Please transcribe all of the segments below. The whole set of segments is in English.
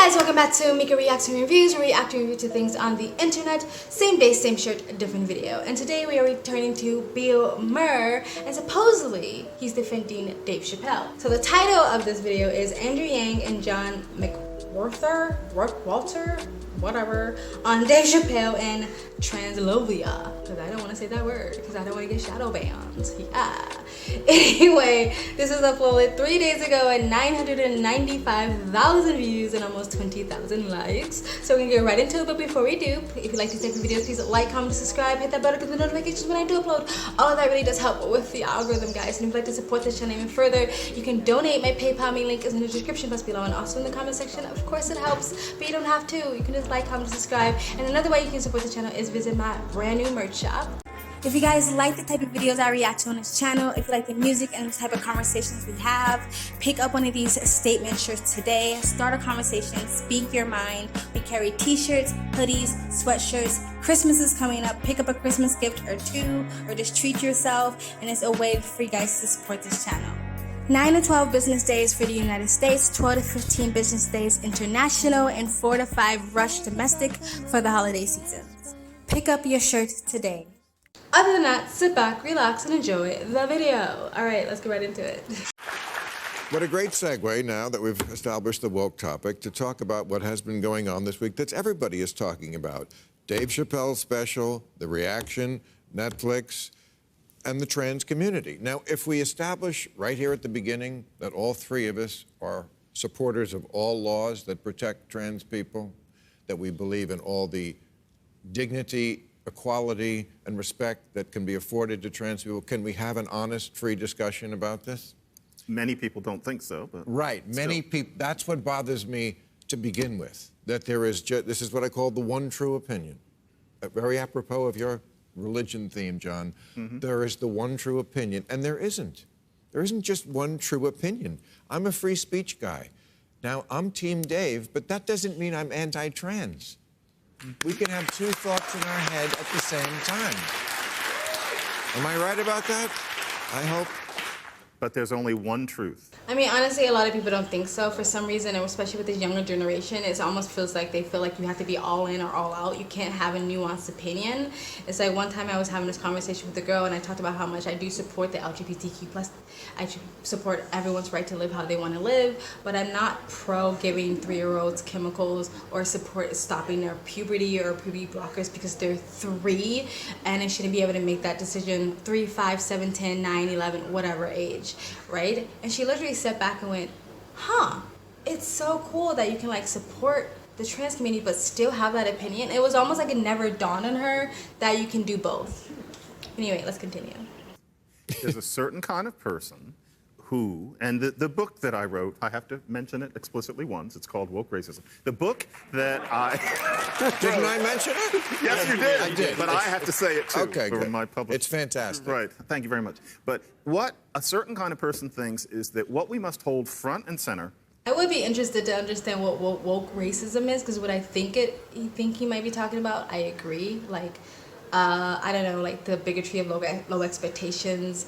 guys, welcome back to Mika Reacting Reviews, where we react and review to things on the internet. Same day, same shirt, different video. And today we are returning to Bill Maher, and supposedly he's defending Dave Chappelle. So the title of this video is Andrew Yang and John McWhorter, whatever, on Dave Chappelle and transphobia. Because I don't want to say that word, because I don't want to get shadow banned. Yeah. Anyway, this was uploaded 3 days ago at 995,000 views and almost 20,000 likes. So we're gonna get right into it, but before we do, if you like these type of videos, please like, comment, subscribe, hit that bell to get the notifications when I do upload. All of that really does help with the algorithm, guys. And if you'd like to support this channel even further, you can donate. My PayPal link is in the description box below and also in the comment section. Of course it helps, but you don't have to. You can just like, comment, subscribe. And another way you can support the channel is visit my brand new merch shop. If you guys like the type of videos I react to on this channel, if you like the music and the type of conversations we have, pick up one of these statement shirts today. Start a conversation, speak your mind. We carry t-shirts, hoodies, sweatshirts. Christmas is coming up. Pick up a Christmas gift or two, or just treat yourself, and it's a way for you guys to support this channel. 9 to 12 business days for the United States, 12 to 15 business days international, and 4 to 5 rush domestic for the holiday season. Pick up your shirt today. Other than that, sit back, relax, and enjoy the video. All right, let's get right into it. What a great segue now that we've established the woke topic to talk about what has been going on this week that everybody is talking about. Dave Chappelle's special, the reaction, Netflix, and the trans community. Now, if we establish right here at the beginning that all three of us are supporters of all laws that protect trans people, that we believe in all the dignity, equality, and respect that can be afforded to trans people, can we have an honest, free discussion about this? Many people don't think so, but... Right, many people, that's what bothers me to begin with, that there is, this is what I call the one true opinion. Very apropos of your religion theme, John. There is the one true opinion, and there isn't. There isn't just one true opinion. I'm a free speech guy. Now, I'm Team Dave, but that doesn't mean I'm anti-trans. We can have two thoughts in our head at the same time. Am I right about that? I hope. But there's only one truth. I mean, honestly, a lot of people don't think so. For some reason, and especially with the younger generation, it almost feels like they feel like you have to be all in or all out. You can't have a nuanced opinion. It's like one time I was having this conversation with a girl, and I talked about how much I do support the LGBTQ+. I support everyone's right to live how they want to live, but I'm not pro giving 3-year-olds chemicals or support stopping their puberty or puberty blockers because they're 3, and they shouldn't be able to make that decision 3, 5, 7, 10, 9, 11, whatever age. Right? And she literally sat back and went, huh, it's so cool that you can like support the trans community but still have that opinion. It was almost like it never dawned on her that you can do both. Anyway, let's continue. There's a certain kind of person who, and the book that I wrote, I have to mention it explicitly once, it's called Woke Racism. The book that I... Didn't I mention it? Yes, you did. I did. But I have to say it too. Okay, for good. my public... It's fantastic. Right. Thank you very much. But what a certain kind of person thinks is that what we must hold front and center... I would be interested to understand what woke racism is, because what I think he might be talking about, I agree. Like, I don't know, like the bigotry of low expectations,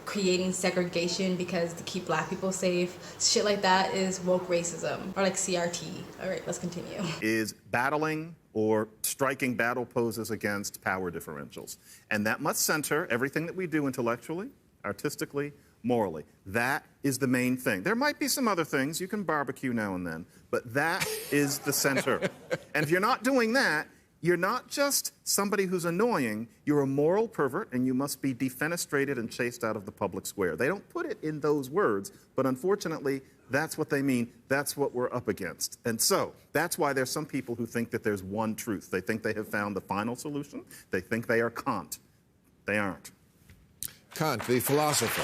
creating segregation because to keep black people safe, shit like that is woke racism, or like CRT. All right, let's continue. Is battling or striking battle poses against power differentials. And that must center everything that we do intellectually, artistically, morally. That is the main thing. There might be some other things, you can barbecue now and then, but that is the center. And if you're not doing that, you're not just somebody who's annoying, you're a moral pervert, and you must be defenestrated and chased out of the public square. They don't put it in those words, but unfortunately, that's what they mean. That's what we're up against. And so, that's why there's some people who think that there's one truth. They think they have found the final solution. They think they are Kant. They aren't. Kant, the philosopher.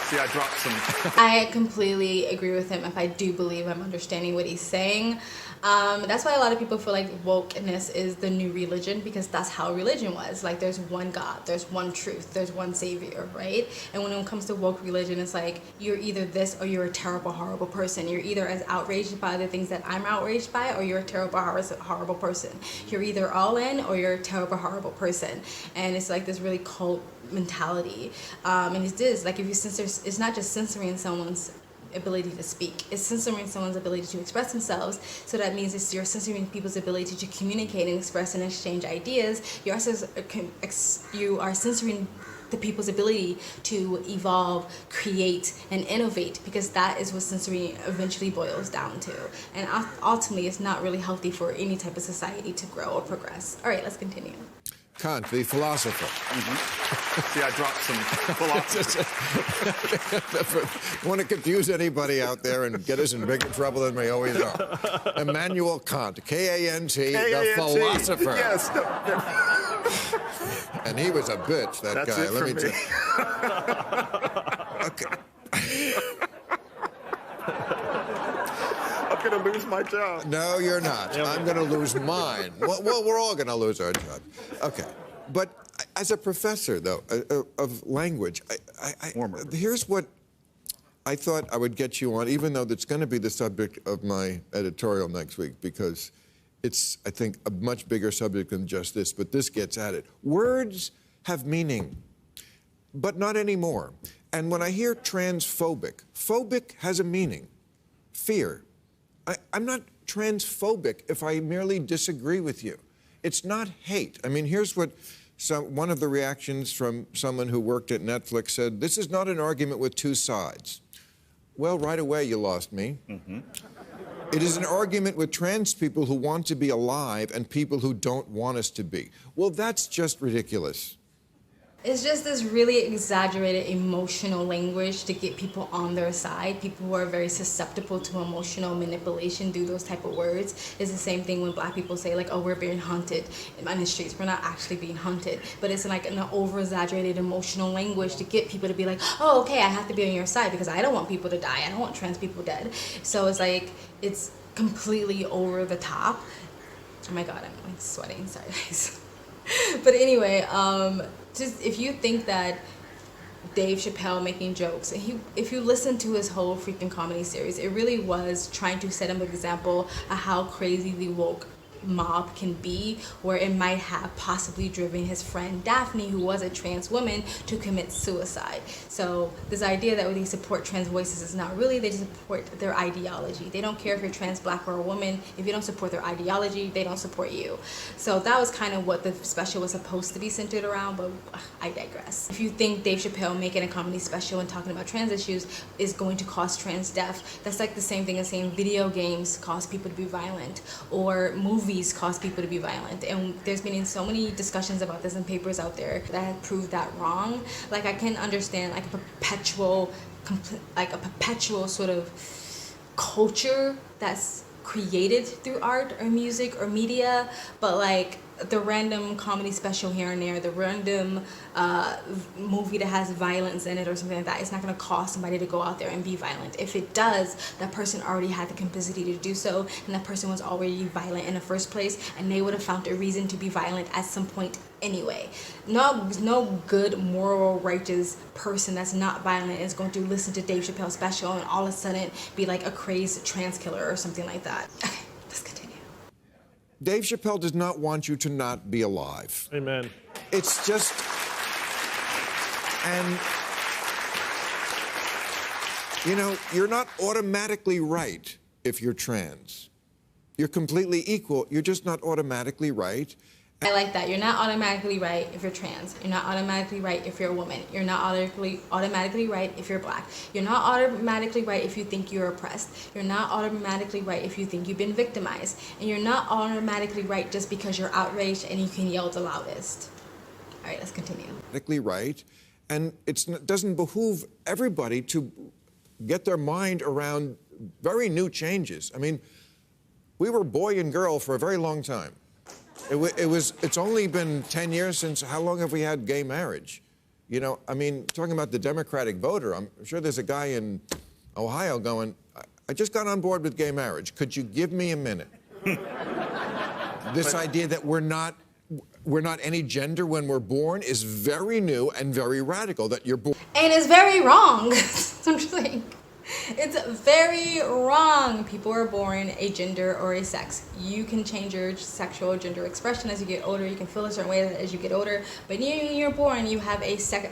See, I dropped some... I completely agree with him if I do believe I'm understanding what he's saying. That's why a lot of people feel like wokeness is the new religion, because that's how religion was. Like, there's one God, there's one truth, there's one savior, right? And when it comes to woke religion, it's like you're either this or you're a terrible, horrible person. You're either as outraged by the things that I'm outraged by, or you're a terrible, horrible person. You're either all in or you're a terrible, horrible person. And it's like this really cult mentality. And it's this, like, if you censor, it's not just censoring someone's ability to speak. It's censoring someone's ability to express themselves. So that means you're censoring people's ability to communicate and express and exchange ideas. You are censoring the people's ability to evolve, create, and innovate, because that is what censoring eventually boils down to. And ultimately, it's not really healthy for any type of society to grow or progress. All right, let's continue. Kant, the philosopher. See, I dropped some philosophy. Want to confuse anybody out there and get us in bigger trouble than we always are. Immanuel Kant, K-A-N-T, the philosopher. Yes. And he was a bitch, that That's guy. it Let for me me. tell you. Okay. I'm going to lose my job. No, you're not. I'm going to lose mine. Well, we're all going to lose our job. Okay. But as a professor, though, of language, here's what I thought I would get you on, even though that's going to be the subject of my editorial next week, because it's, I think, a much bigger subject than just this, but this gets at it. Words have meaning, but not anymore. And when I hear transphobic, phobic has a meaning, fear. I'm not transphobic if I merely disagree with you. It's not hate. I mean, here's what one of the reactions from someone who worked at Netflix said: this is not an argument with two sides. Well, right away, you lost me. It is an argument with trans people who want to be alive and people who don't want us to be. Well, that's just ridiculous. It's just this really exaggerated emotional language to get people on their side. People who are very susceptible to emotional manipulation do those type of words. It's the same thing when black people say, like, oh, we're being hunted on the streets. We're not actually being hunted. But it's like an over-exaggerated emotional language to get people to be like, oh, okay, I have to be on your side because I don't want people to die. I don't want trans people dead. So it's like, it's completely over the top. Oh my God, I'm like sweating. Sorry, guys. But anyway, just if you think that Dave Chappelle making jokes, if you listen to his whole freaking comedy series, it really was trying to set an example of how crazy the woke mob can be, where it might have possibly driven his friend Daphne, who was a trans woman, to commit suicide. So this idea that they support trans voices is not really, they support their ideology. They don't care if you're trans, black, or a woman. If you don't support their ideology, they don't support you. So that was kind of what the special was supposed to be centered around, but I digress. If you think Dave Chappelle making a comedy special and talking about trans issues is going to cause trans death, that's like the same thing as saying video games cause people to be violent, or movies cause people to be violent. And there's been so many discussions about this in papers out there that have proved that wrong. Like, I can understand like a perpetual sort of culture that's created through art or music or media, but like the random comedy special here and there, the random movie that has violence in it or something like that, it's not going to cause somebody to go out there and be violent. If it does, that person already had the capacity to do so, and that person was already violent in the first place, and they would have found a reason to be violent at some point anyway. No good, moral, righteous person that's not violent is going to listen to Dave Chappelle's special and all of a sudden be like a crazed trans killer or something like that. Okay, let's continue. Dave Chappelle does not want you to not be alive. Amen. It's just, and, you know, you're not automatically right if you're trans. You're completely equal. You're just not automatically right. I like that. You're not automatically right if you're trans. You're not automatically right if you're a woman. You're not automatically right if you're black. You're not automatically right if you think you're oppressed. You're not automatically right if you think you've been victimized. And you're not automatically right just because you're outraged and you can yell the loudest. All right, let's continue. Automatically right, and it doesn't behoove everybody to get their mind around very new changes. I mean, we were boy and girl for a very long time. It's only been 10 years since, how long have we had gay marriage? You know, I mean, talking about the Democratic voter, I'm sure there's a guy in Ohio going, I just got on board with gay marriage. Could you give me a minute? This idea that we're not any gender when we're born is very new and very radical, that you're born. And it's very wrong. I'm just saying. It's very wrong. People are born a gender or a sex. You can change your sexual gender expression as you get older. You can feel a certain way as you get older. But when you're born, you have a set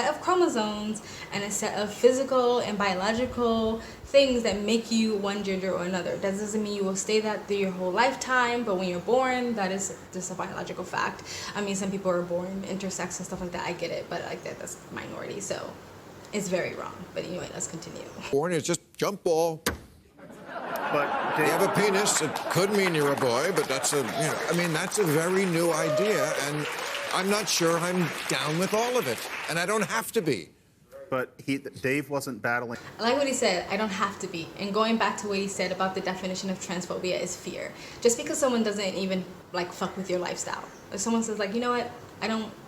of chromosomes and a set of physical and biological things that make you one gender or another. That doesn't mean you will stay that through your whole lifetime, but when you're born, that is just a biological fact. I mean, some people are born intersex and stuff like that. I get it, but like that's minority, so it's very wrong. But anyway, let's continue. Born is just jump ball. But You have a penis. It could mean you're a boy, but that's that's a very new idea, and I'm not sure I'm down with all of it, and I don't have to be. But Dave wasn't battling. I like what he said, I don't have to be. And going back to what he said about the definition of transphobia is fear. Just because someone doesn't even like fuck with your lifestyle. If someone says like, you know what,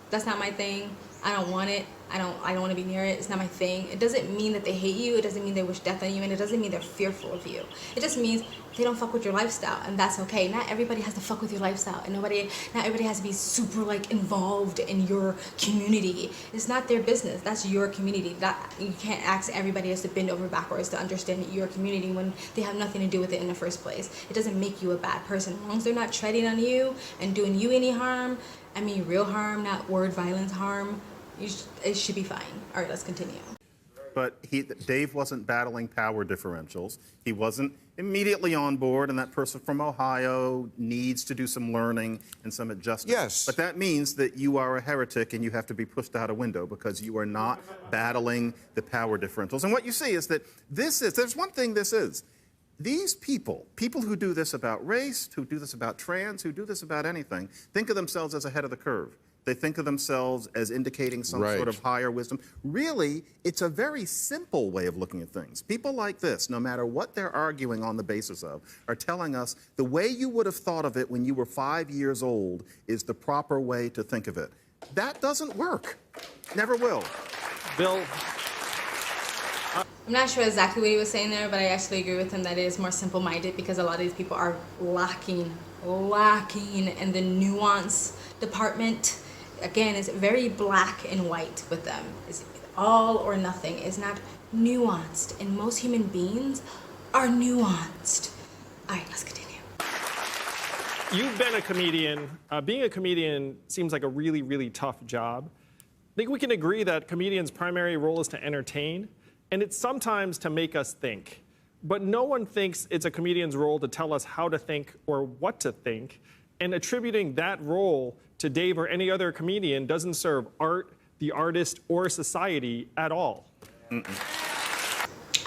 that's not my thing, I don't want it, I don't want to be near it, it's not my thing. It doesn't mean that they hate you, it doesn't mean they wish death on you, and it doesn't mean they're fearful of you. It just means they don't fuck with your lifestyle, and that's okay. Not everybody has to fuck with your lifestyle, and not everybody has to be super like involved in your community. It's not their business. That's your community. You can't ask everybody else to bend over backwards to understand your community when they have nothing to do with it in the first place. It doesn't make you a bad person. As long as they're not treading on you and doing you any harm, I mean real harm, not word violence harm, it should be fine. All right, let's continue. But Dave wasn't battling power differentials. He wasn't immediately on board, and that person from Ohio needs to do some learning and some adjustment. Yes. But that means that you are a heretic and you have to be pushed out a window because you are not battling the power differentials. And what you see is that there's one thing this is. These people who do this about race, who do this about trans, who do this about anything, think of themselves as ahead of the curve. They think of themselves as indicating some sort of higher wisdom. Really, it's a very simple way of looking at things. People like this, no matter what they're arguing on the basis of, are telling us the way you would have thought of it when you were 5 years old is the proper way to think of it. That doesn't work. Never will. Bill? I'm not sure exactly what he was saying there, but I actually agree with him that it is more simple-minded because a lot of these people are lacking in the nuance department. Again, it's very black and white with them. It's all or nothing. It's not nuanced, and most human beings are nuanced. All right, let's continue. You've been a comedian. Being a comedian seems like a really, really tough job. I think we can agree that comedians' primary role is to entertain, and it's sometimes to make us think. But no one thinks it's a comedian's role to tell us how to think or what to think, and attributing that role to Dave or any other comedian doesn't serve art, the artist, or society at all.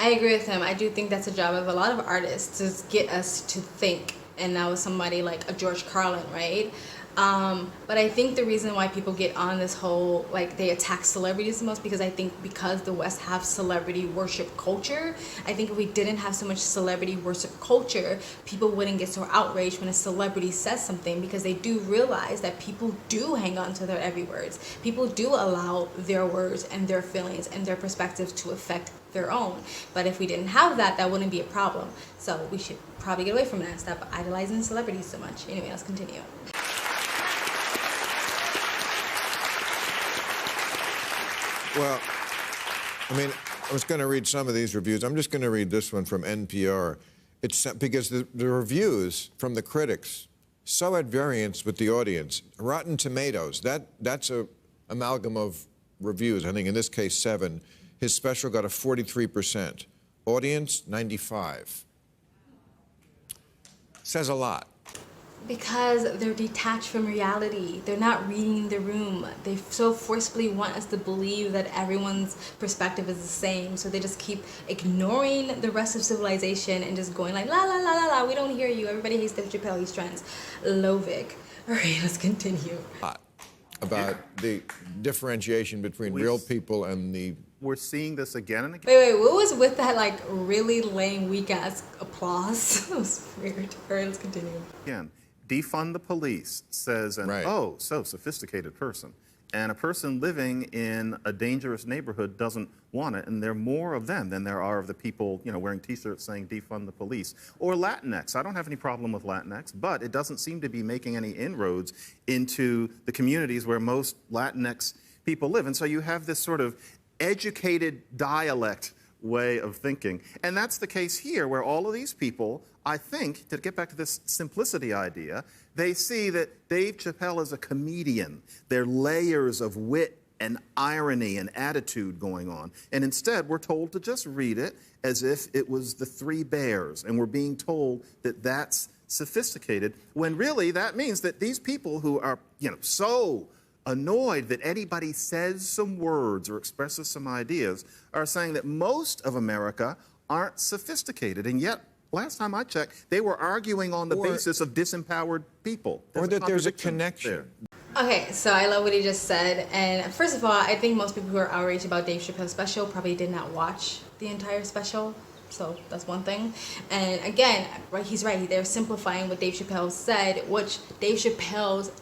I agree with him. I do think that's a job of a lot of artists to get us to think. And that was somebody like a George Carlin, right? But I think the reason why people get on this whole, like, they attack celebrities the most, because I think because the West have celebrity worship culture, I think if we didn't have so much celebrity worship culture, people wouldn't get so outraged when a celebrity says something, because they do realize that people do hang on to their every words. People do allow their words and their feelings and their perspectives to affect their own. But if we didn't have that, that wouldn't be a problem. So we should probably get away from that and stop idolizing celebrities so much. Anyway, let's continue. Well, I mean, I was going to read some of these reviews. I'm just going to read this one from NPR. It's because the reviews from the critics so at variance with the audience. Rotten Tomatoes, that's a amalgam of reviews. I think in this case 7. His special got a 43%. Audience 95. Says a lot. Because they're detached from reality. They're not reading the room. They so forcefully want us to believe that everyone's perspective is the same. So they just keep ignoring the rest of civilization and just going like, la, la, la, la, la, we don't hear you. Everybody hates Dave Chappelle, he's trans. Lovic. All right, let's continue. About the differentiation between real people and the... We're seeing this again and again. Wait, what was with that, like, really lame, weak-ass applause? That was weird. All right, let's continue. Again. Defund the police, says an oh, so sophisticated person. And a person living in a dangerous neighborhood doesn't want it, and there are more of them than there are of the people, you know, wearing T-shirts saying defund the police. Or Latinx. I don't have any problem with Latinx, but it doesn't seem to be making any inroads into the communities where most Latinx people live. And so you have this sort of educated dialect way of thinking. And that's the case here, where all of these people, I think, to get back to this simplicity idea, they see that Dave Chappelle is a comedian. There are layers of wit and irony and attitude going on. And instead, we're told to just read it as if it was the Three Bears, and we're being told that that's sophisticated, when really that means that these people who are, so annoyed that anybody says some words or expresses some ideas are saying that most of America aren't sophisticated. And yet, last time I checked, they were arguing on the basis of disempowered people. Or that there's a connection. Okay, so I love what he just said. And first of all, I think most people who are outraged about Dave Chappelle's special probably did not watch the entire special. So that's one thing. And again, he's right. They're simplifying what Dave Chappelle said, which Dave Chappelle's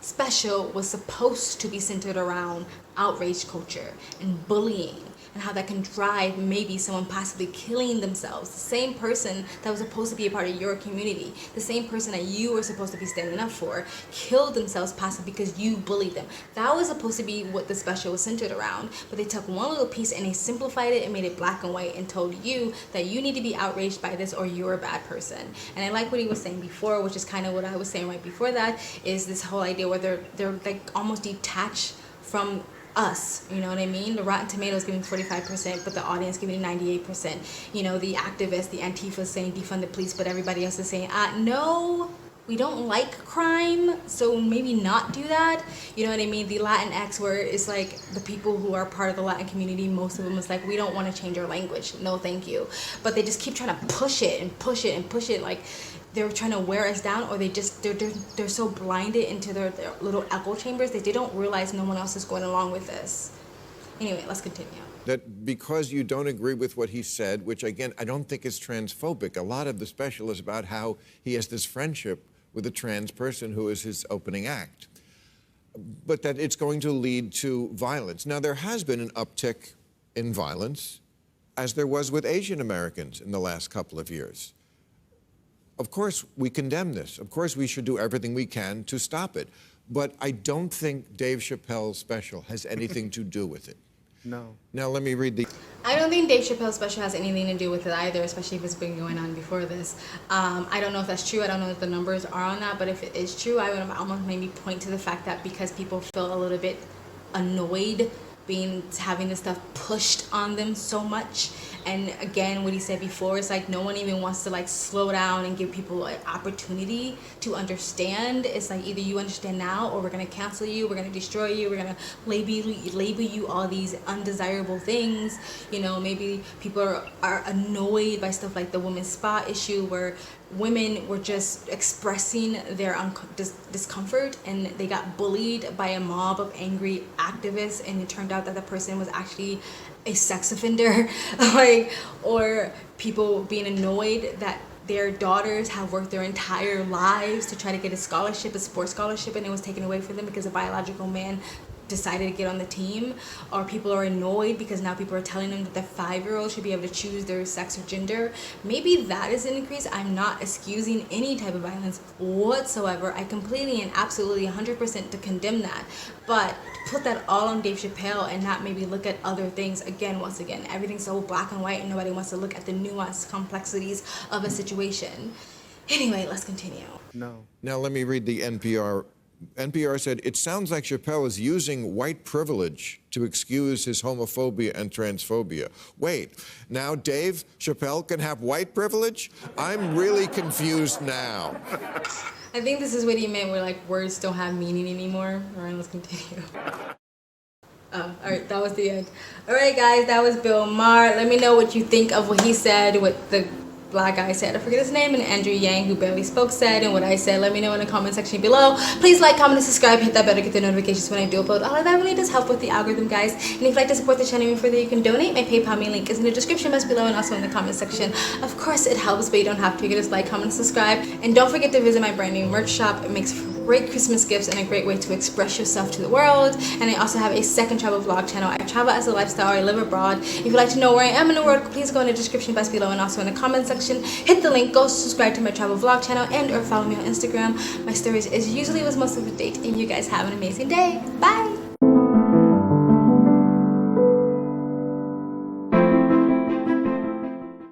special was supposed to be centered around outrage culture and bullying, and how that can drive maybe someone possibly killing themselves. The same person that was supposed to be a part of your community, the same person that you were supposed to be standing up for, killed themselves possibly because you bullied them. That was supposed to be what the special was centered around, but they took one little piece and they simplified it and made it black and white and told you that you need to be outraged by this or you're a bad person. And I like what he was saying before, which is kind of what I was saying right before that, is this whole idea where they're like almost detached from us, you know what I mean? The Rotten Tomatoes giving 45%, but the audience giving 98%. The activists, the Antifa saying defund the police, but everybody else is saying, no, we don't like crime, so maybe not do that. You know what I mean? The Latinx, where it's like the people who are part of the Latin community, most of them is like, we don't want to change our language. No, thank you. But they just keep trying to push it and push it and push it, like they're trying to wear us down, or they're so blinded into their little echo chambers that they don't realize no one else is going along with this. Anyway, let's continue. That because you don't agree with what he said, which again, I don't think is transphobic. A lot of the special is about how he has this friendship with a trans person who is his opening act. But that it's going to lead to violence. Now, there has been an uptick in violence, as there was with Asian Americans in the last couple of years. Of course, we condemn this. Of course, we should do everything we can to stop it. But I don't think Dave Chappelle's special has anything to do with it. No. Now, let me read the... I don't think Dave Chappelle's special has anything to do with it either, especially if it's been going on before this. I don't know if that's true. I don't know if the numbers are on that. But if it is true, I would almost maybe point to the fact that because people feel a little bit annoyed having this stuff pushed on them so much. And again, what he said before, it's like no one even wants to like slow down and give people an opportunity to understand. It's like either you understand now, or we're gonna cancel you, we're gonna destroy you, we're gonna label you all these undesirable things. Maybe people are annoyed by stuff like the women's spa issue, where women were just expressing their discomfort and they got bullied by a mob of angry activists, and it turned out that the person was actually a sex offender, or people being annoyed that their daughters have worked their entire lives to try to get a scholarship, a sports scholarship, and it was taken away from them because a biological man decided to get on the team. Or people are annoyed because now people are telling them that the 5-year-old should be able to choose their sex or gender. Maybe that is an increase. I'm not excusing any type of violence whatsoever. I completely and absolutely 100% to condemn that. But to put that all on Dave Chappelle and not maybe look at other things, once again, everything's so black and white and nobody wants to look at the nuanced complexities of a situation. Anyway, let's continue. No. Now, let me read the NPR. NPR said, it sounds like Chappelle is using white privilege to excuse his homophobia and transphobia. Wait, now Dave Chappelle can have white privilege? I'm really confused now. I think this is what he meant, where like words don't have meaning anymore. All right, let's continue. All right, that was the end. All right, guys, that was Bill Maher. Let me know what you think of what he said, what the black guy said, I forget his name, and Andrew Yang, who barely spoke, said, and what I said. Let me know in the comment section below. Please like, comment, and subscribe. Hit that bell to get the notifications when I do upload. All of that really does help with the algorithm, guys. And if you'd like to support the channel even further, you can donate. My PayPal me link is in the description box below and also in the comment section. Of course, it helps, but you don't have to. You can just like, comment, and subscribe. And don't forget to visit my brand new merch shop. It makes great Christmas gifts and a great way to express yourself to the world. And I also have a second travel vlog channel. I travel as a lifestyle. I live abroad. If you'd like to know where I am in the world, please go in the description box below and also in the comment section. Hit the link, go subscribe to my travel vlog channel, and or follow me on Instagram. My stories is usually what's most up to date, and you guys have an amazing day. Bye!